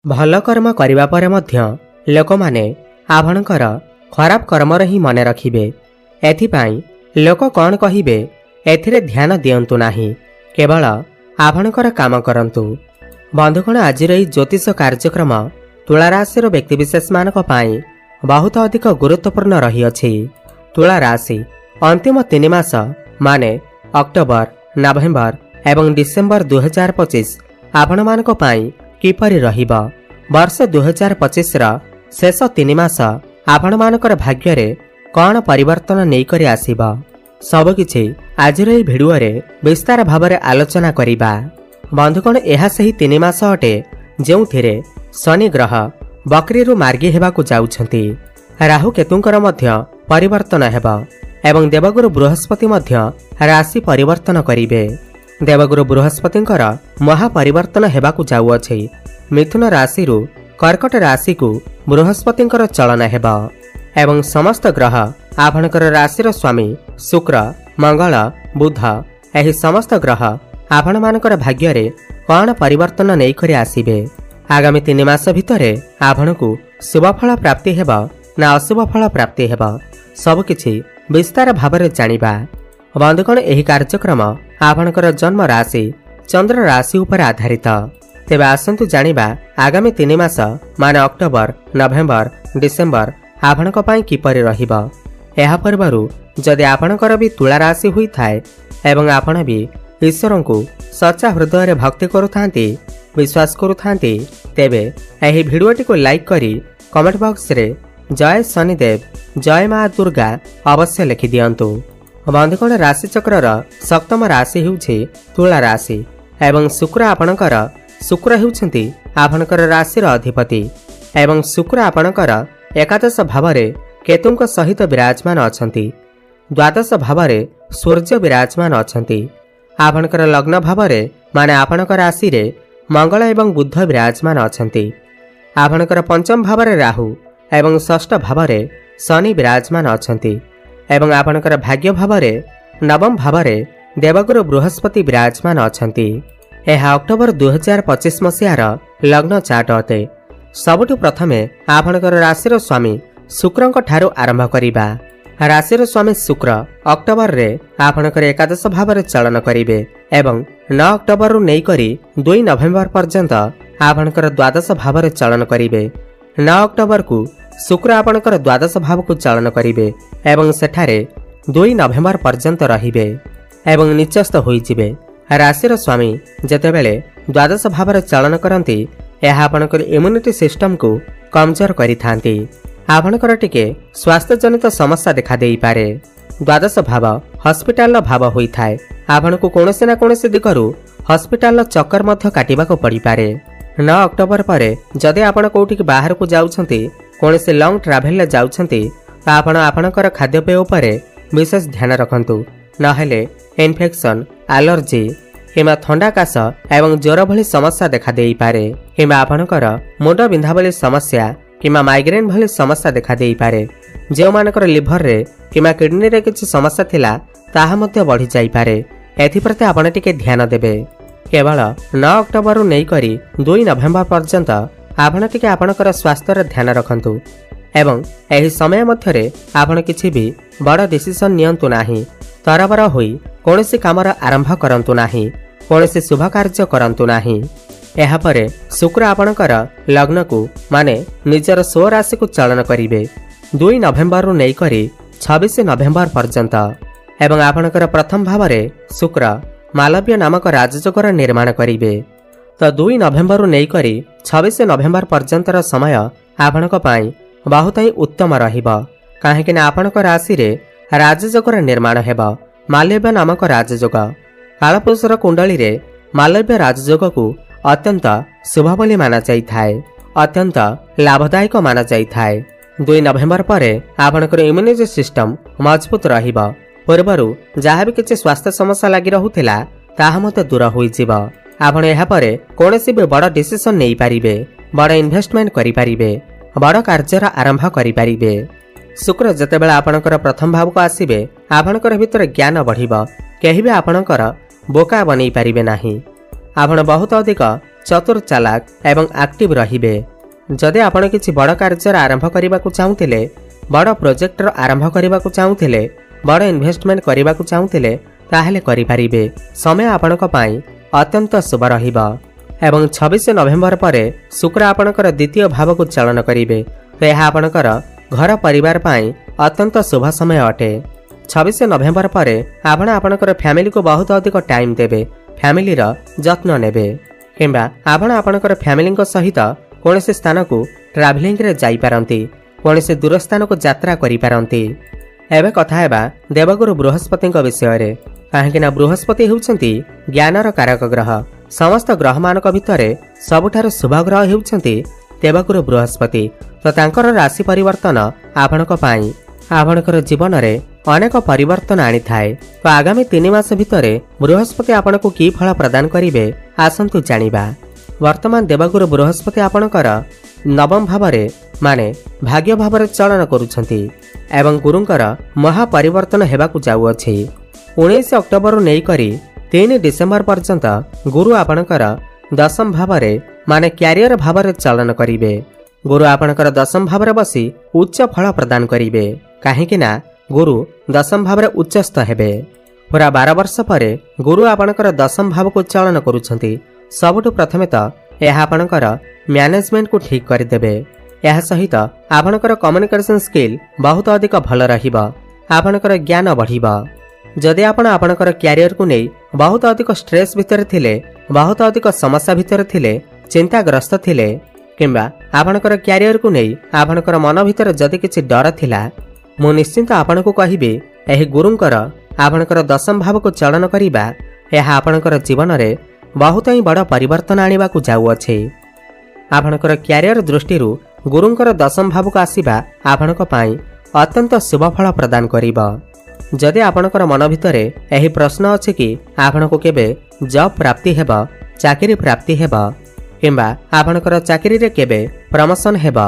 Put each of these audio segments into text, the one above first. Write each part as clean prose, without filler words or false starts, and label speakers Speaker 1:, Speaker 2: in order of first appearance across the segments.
Speaker 1: भल कर्म करिबा परे मध्य लोकमाने आपणकर खराब कर्मर ही मन रखिबे। एथिपाई लोक कौन कहिबे एथिरे ध्यान दियंतु नाही, केवल आपणकर काम करंतु। बंधुगण, आजिर एही ज्योतिष कार्यक्रम तुला राशि व्यक्तिविशेष मानक पाई बहुत अधिक गुरुत्वपूर्ण रहिअछि। तुला राशि अंतिम 3 मास माने अक्टोबर, नवेम्बर एवं डिसेम्बर 2025 आपण मानक पाई किपरि रहिब। वर्ष 2025 रा शेष 3 मास आपण मानकर भाग्य रे कौन परिवर्तन नहीं करी आसीबा, सबकिछि आजिर एही भिडियो रे विस्तार भाव में आलोचना करिबा। बंधुगण, यह सही 3 मास अटे जेउथिरे शनि ग्रह बकरी मार्गी हेबाकु जाउछंती। राहु केतुंकर मध्य परिवर्तन हेबा एवं देवगुरु बृहस्पति मध्य राशि परिवर्तन करिवे। देवगुरु बृहस्पतिंकर महापरिवर्तन हेबाकु जाउअछि। मिथुन राशि कर्कट राशि को बृहस्पतिंकर चलन हेबा एवं समस्त ग्रह आपणकर राशिर स्वामी शुक्र, मंगल, बुध एही समस्त ग्रह आपण मानकर भाग्य रे कौन परिवर्तन नहीं करी आसीबे। आगामी 3 मास भितरे आपणकु शुभ फल प्राप्ति हेबा ना अशुभ फल प्राप्ति हेबा, सबकिछि विस्तार भाव में जानिबा। बंधुगण, एही कार्यक्रम आपणकर जन्म राशि चंद्र राशि उपर आधारित। तेबे आसंतु जानिबा आगामी 3 मास माने अक्टोबर, नवेम्बर, डिसेम्बर आपणक पई किपरि रहिबा। एहा पूर्वरु जदि आपणकर भी तुला राशि हुई थाए एवं आपण भी ईश्वर को सच्चा हृदय रे भक्ति करुथांती, विश्वास करुथांती, तेबे एही भिडियोटी को लाइक करी कमेंट बॉक्स रे जय शनिदेव, जय मां दुर्गा अवश्य लिखि दियंतु। बंधुगण, राशि चक्रर सप्तम राशि हेउछि तुला राशि एवं शुक्र आपणकर शुक्र हेउछंती आपणकर राशिर अधिपति एवं शुक्र आपणकर एकादश भाव में केतुंक सहित विराजमान अछंती। द्वादश भाव में सूर्य विराजमान अछंती। आपणकर लग्न भाव में माने आपणक राशि रे मंगल एवं बुध विराजमान अछंती। आपणकर पंचम भाव में राहु एवं षष्ठ भाव में शनि विराजमान अछंती एवं आपणकर भाग्य भाव में नवम भाव में देवगुरु बृहस्पति विराजमान अछंती। यह अक्टोबर 2025 मसीहार लग्न चार्ट अटे। सबुठु प्रथमे आपणकर राशिर स्वामी शुक्रंक ठारू आरंभ करिबा। राशिर स्वामी शुक्र अक्टोबर रे आपणकर एकादश भाव में चलन करिवे एवं 9 अक्टोबर रु नै करी 2 नवेम्बर पर्यंत आपणकर द्वादश भाव में चलन करिवे। 9 अक्टोबर को शुक्र आपणकर द्वादश भाव को चलन करिवे एवं सेठारे 2 नवेम्बर पर्यंत रहिबे एवं निचस्थ होइजिबे। राशिर स्वामी जेतेबेले द्वादश भाव में चलन करती यह आपणकर इम्यूनिटी सिस्टम को कमजोर करिथांती। आपणकर टिके स्वास्थ्य जनित समस्या देखा देई पारे। द्वादश भाव हॉस्पिटल भाव होई थाए। आपणको कोनोसी ना कोनोसी दिगरु हॉस्पिटल चक्कर मध्य काटिबाको पड़ी पारे। 9 अक्टोबर परे जदि आपण कोउठी बाहर को जाउछंती, कोनोसी लॉन्ग ट्रैवल ले जाउछंती, आपण आपणकर खाद्यपेय उपरे विशेष ध्यान रखंतु, नहेले इन्फेक्शन, एलर्जी किंबा थंडा काश एवं ज्वर भली समस्या देखा देई पारे। किंबा आपणकर मुंड बिंधा भली समस्या किंबा माइग्रेन भली समस्या देखा देई पारे। जे मानकर लिभर रे किंबा किडनी रे किछि समस्या थिला ताहा मध्य बढ़ी जाई पारे। एथि प्रति आपण टिके ध्यान देबे। केवल 9 अक्टोबर रु नै करी 2 नवेम्बर पर्यंत आपण टिके आपणकर स्वास्थ्य रे ध्यान रखंतु एवं एही समय मध्यरे आपण किछि भी बड़ डिसिजन नियंतु नाही। तरबर होई कोनोसी कामर आरंभ करंतु नाही, कोनोसी शुभ कार्य करंतु नाही। एहा परे शुक्र आपणकर लग्न को माने निजर स्व राशि को चलन करिवे 2 नवेम्बर रु नै करी 26 नवेम्बर पर्यंत एवं आपणकर प्रथम भाव में शुक्र मालव्य नामक राजयोगर निर्माण करिवे। तो 2 नवेम्बर रु नै करी 26 नवेम्बर पर्यंतर समय आपणक पई बहुत ही उत्तम रहिबा। काहेकि ना आपणक राशि रे राजयोगर निर्माण हेबा। मालव्य नामक राजयोग कालपुरुषर कुंडली रे मालव्य राजयोग को अत्यंत शुभ बोली माना जाइथाए, अत्यंत लाभदायक माना जाइथाए। 2 नवेम्बर परे आपणकर इम्यूनिटी सिस्टम मजबूत रहिबा। पूर्वरु जहाँ भी किसी स्वास्थ्य समस्या लगी रहुथिला ताहा मते दूर होई जिबा। आपण एहा परे कोनोसी भी बड़ डिसिजन नै पारिबे, बड़ इन्वेस्टमेंट करि पारिबे, बड़ कार्यर आरंभ करि पारिबे। शुक्र जेतेबेले आपणकर प्रथम भाव को आसीबे आपणकर भितर ज्ञान बढ़िबा। केहि भी आपणकर बोका बनै पारिबे नाही। आपण बहुत अधिक चतुर चालाक एवं एक्टिव रहिबे। जदि आपण किछि बड़ कार्य आरंभ करने को चाहूले, बड़ प्रोजेक्टर आरंभ करने को चाहूले, बड़ इन्वेस्टमेंट करने को चाहूले ताहेले करिपारिबे। समय आपणक पई अत्यंत शुभ रहिबा। एवं 26 नवेम्बर पर शुक्र आपणकर द्वितीय भाव को चलन करिवे, तो यह आपणकर घर परिवार पई अत्यंत शुभ समय अटे। 26 नवेम्बर पर आपण आपणकर फैमिली को बहुत अधिक टाइम देबे, फैमिली रा जत्न नेबे, किंबा आपण आपणकर फैमिली सहित कौनसी स्थान को ट्रावेलिंग रे जाई पारंती, कौनसी दूर स्थान को यात्रा करि पारंती। एबे कथा हेबा देवगुरु बृहस्पति विषय रे, काहेकि ना बृहस्पति हेउछंती ज्ञानर कारक ग्रह। समस्त ग्रह मानक भितरे सबुठार शुभ ग्रह हेउछंती देवगुरु बृहस्पति। तो तांकर राशि परिवर्तन आपणक पई आपणकर जीवन रे अनेक परिवर्तन आनी थाए। तो आगामी 3 मास भितरे बृहस्पति आपणको की फल प्रदान करिवे आसंतु जानिबा। वर्तमान देवगुरु बृहस्पति आपणकर नवम भाव रे माने भाग्य भाव रे चलन करूछंती एवं गुरुंकर महापरिवर्तन हेबाकू जाउअछि। 19 अक्टोबर नै करी 3 डिसेम्बर पर्यंत गुरु आपणकर दशम भाव रे माने क्यारियर भाव रे चलन करिवे। गुरु आपणकर दशम भाव रे बसी उच्च फल प्रदान करिवे, काहेकि ना गुरु दशम भाव रे उच्चस्थ हेबे। पूरा 12 वर्ष पर गुरु आपणकर दशम भाव को चलन करूछंती। सबुठु प्रथमे तो यह आपणकर मैनेजमेंट को ठीक करदेबे। यह सहित आपणकर कम्युनिकेशन स्किल बहुत अधिक भल रहिबा, आपणकर ज्ञान बढ़िबा। जदि आपण आपणकर क्यारियर को नहीं बहुत अधिक स्ट्रेस भितर थिले, बहुत अधिक समस्या भितर थिले, चिंताग्रस्त थिले, किंबा आपणकर क्यारियर को नहीं आपणकर मन भितर जदि किछि डर थिला, मु निश्चिंत आपणको कहिबे एही गुरुंकर आपणकर दशम भाव को चलन करिबा यह आपणकर जीवन रे बहुत ही बड़ परिवर्तन आनिबा को जाउअछि। आपणकर क्यारियर दृष्टि गुरुंकर दशम भाव को आसीबा आपणक पई अत्यंत शुभ फल प्रदान करिबा। जदि आपणकर मन भितरे एही प्रश्न अछि कि आपणको केबे जॉब प्राप्ति हेबा, चाकरी प्राप्ति हेबा, किंबा आपणकर चाकरी रे केबे प्रमोशन हेबा,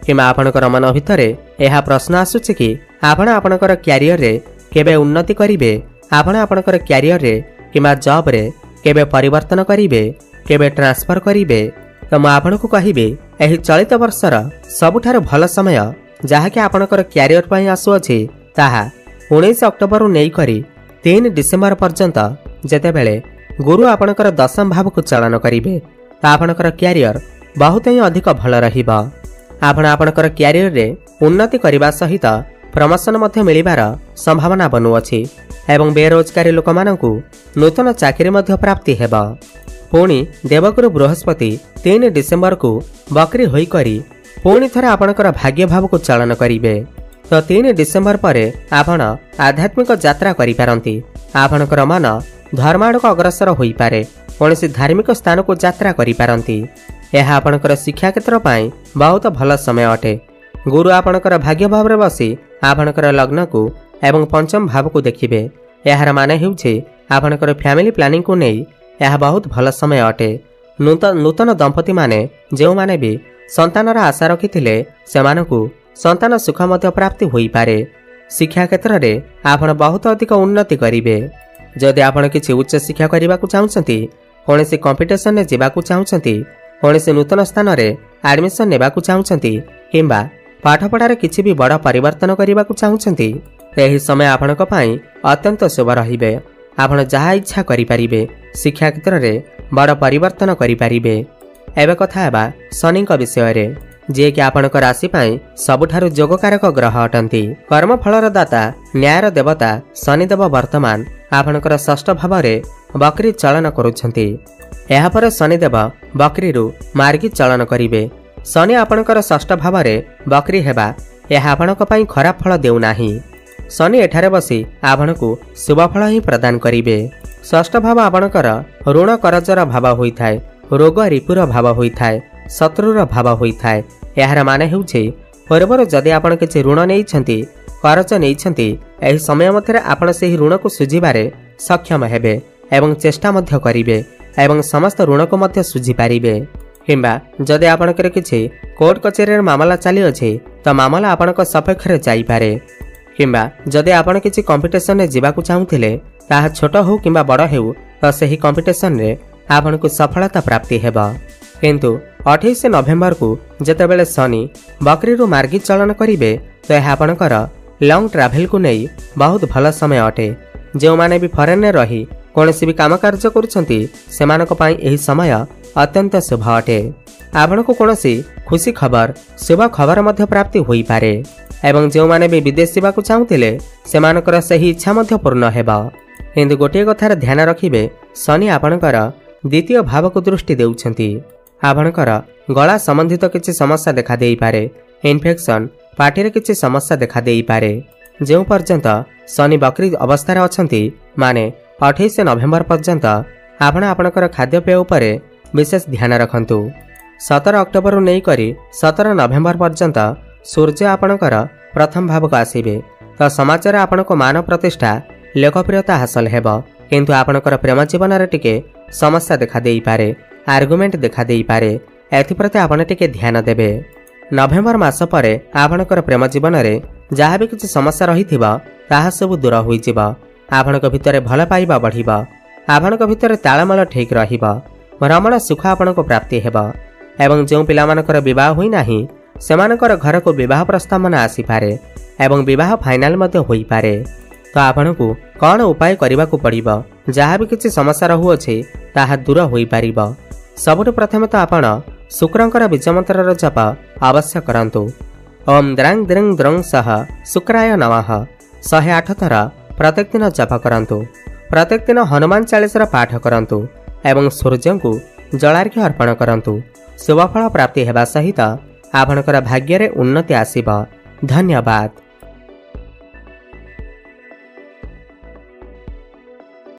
Speaker 1: किंबा आपणकर मन भितरे यह प्रश्न आसुछि कि आपण आपणकर क्यारियर रे केबे उन्नति करिवे, आपण आपणकर क्यारियर रे किंबा जॉब रे केबे परिवर्तन करिवे, केबे ट्रांसफर करिवे, तो मैं आपको कहिबे एही चलित वर्षर सबुठार भल समय जहाँकि आपणकर क्यारियर पई आसुअछि ताहा 19 अक्टोबर नै करी 3 डिसेम्बर पर्यंत जेतेबेले गुरु आपणकर दशम भाव को चलन करिवे, तो आपणकर क्यारियर बहुत ही अधिक भल रहिबा। आपण आपणकर क्यारियर रे उन्नति करबा सहित प्रमोशन मध्य मिलिबार संभावना बनुअछि एवं बेरोजगारी लोक मानकु नूतन चाकरी मध्य प्राप्ति हेबा। पुणी देवगुरु बृहस्पति 3 डिसेम्बर को बकरी होई करी पुणी थरे आपणकर भाग्य भाव को चलन करिवे। तो 3 डिसेम्बर पर आपण आध्यात्मिक यात्रा करि पारंती। आपणकर मन धर्माड़क अग्रसर होई पारे, कौनसी धार्मिक स्थान को यात्रा करि पारंती। यह आपणकर शिक्षा क्षेत्र पई बहुत भल समय अटे। गुरु आपणकर भाग्य भाव रे बसी आपणकर लग्न को एवं पंचम भाव को देखिबे। यार माने हेउछि आपणकर फैमिली प्लानिंग को नहीं यह बहुत भल समय अटे। नूतन दंपति माने जो माने भी संतानर आशा रखिथिले सेमानकु संतान सुख मध्य प्राप्ति होई पारे। शिक्षा क्षेत्र रे आपण बहुत अधिक उन्नति करिवे। जदि आपण किछि उच्च शिक्षा करबा को चाहउछंती, कोनोसी कंपटीशन रे जेबा को चाहउछंती, कोनोसी नूतन स्थान रे एडमिशन नेबा को चाहउछंती, किंबा पाठपढ़ा रे किछि भी बड़ परिवर्तन करबा को चाहउछंती, एही समय आपणक पई अत्यंत शुभ रहिबे। आपण जहा इच्छा करि परिबे, शिक्षा क्षेत्र रे बड़ परिवर्तन करि परिबे। एबे कथा हेबा शनि विषय रे, जे कि आपणक राशि पई सबुठारु जोगकारक ग्रह अटंती। कर्म फलर दाता न्यायर देवता शनिदेव वर्तमान आपणकर षष्ठ भाव रे बकरी चलन करूछंती। एहा पर शनिदेव बकरी रु मार्गी चलन करिवे। शनि आपणकर षष्ठ भाव रे बकरी हेबा यह आपणक पई खराब फल देउ नाही। शनि एठारे बसी आपणकु शुभ फल ही प्रदान करिवे। षष्ठ भाव आपणकर ऋण करजर भाव होइथाय, रोग रिपुर भाव होइथाय, शत्रुर भाव होइथाय। यार माने हेउछि पूर्वर जदि आपण किछि ऋण नेइछंती, करज नेइछंती, एही समय मध्यरे आपण सेही ऋण को सुझिबारे सक्षम हेबे एवं चेष्टा मध्य करिवे एवं समस्त ऋण को मध्य सुझि पारिबे। किंबा जदि आपणकर किछि कोर्ट कचेरी मामला चली अछि तो मामला आपणक सपक्ष रे जाई पारे। किंबा जदि आपण किछि कंपटीशन रे जिबाकू चाहुथिले, ताहा छोट हो किंबा बड़ हेउ, तो सेही कंपटीशन रे आपण को सफलता प्राप्ति हेबा। किंतु 28 नवेम्बर को जेतेबेले शनि बकरी रु मार्गी चलन करिवे तो यह आपणकर लॉन्ग ट्रैवल को नहीं बहुत भल समय अटे। जो माने भी फरेन रही कौनसी भी काम कार्य करुछंती सेमानक पई एही समय अत्यंत शुभ अटे। आपण को कौनसी खुशी खबर शुभ खबर मध्य प्राप्ति होई पारे एवं जो माने भी विदेश जावाक चाहुतिले सेमानकर सही इच्छा मध्य पूर्ण हेबा। किंतु गोटे कथार ध्यान रखिबे शनि आपणकर द्वितीय भाव को दृष्टि देउछंती। आपणकर गला संबंधित किछि समस्या देखा देई पारे। इन्फेक्शन पार्टी किछि समस्या देखा देई पारे। जो पर्यंत शनि बकरी अवस्था अछंती माने 28 नवेम्बर पर्यंत आपण आपणकर खाद्यपेय उपरे विशेष ध्यान रखंतु। 17 अक्टोबर नहीं करी 17 नवेम्बर पर्यंत सूर्य आपणकर प्रथम भाव को आसीबे तो समाचार आपण को मान प्रतिष्ठा लोकप्रियता हासिल हेबो। किंतु आपणकर प्रेम जीवन रे टिके समस्या देखा देई पारे। आर्गुमेंट देखा देई पारे। एथिप्रति आपण टिके ध्यान देबे। नवेम्बर मास परे आपणकर प्रेम जीवन रे जहाँ भी किसी समस्या रहिथिबा ताहा सब दूर होई जिबा। आपणक भितरे भल पाइबा बढ़िबा। आपणक भितरे तालमेल ठीक रहिबा। रमण सुख आपणक प्राप्ति हेबा। एवं जो पिलामानकर विवाह होई नाही सेमानकर घर को विवाह प्रस्तावना आसी पारे एवं विवाह फाइनल मध्य होई पारे। तो आपणकु कौन उपाय करने को पड़िबा जहाँ भी किसी समस्या रहुअछि ताहा दूर होई पारिबा। सबुठ प्रथम तो आपण शुक्रंकर बीज मंत्र जप अवश्य करंतु। ओम द्रांग द्रिंग द्रंग सह शुक्राय नमः 108 थर प्रत्येक दिन जप करंतु। प्रत्येक दिन हनुमान चालीसा पाठ करंतु एवं सूर्य को जलार्घ्य अर्पण करंतु। शुभफल प्राप्ति हेबा सहित आपणकर भाग्य रे उन्नति आसीबा। धन्यवाद।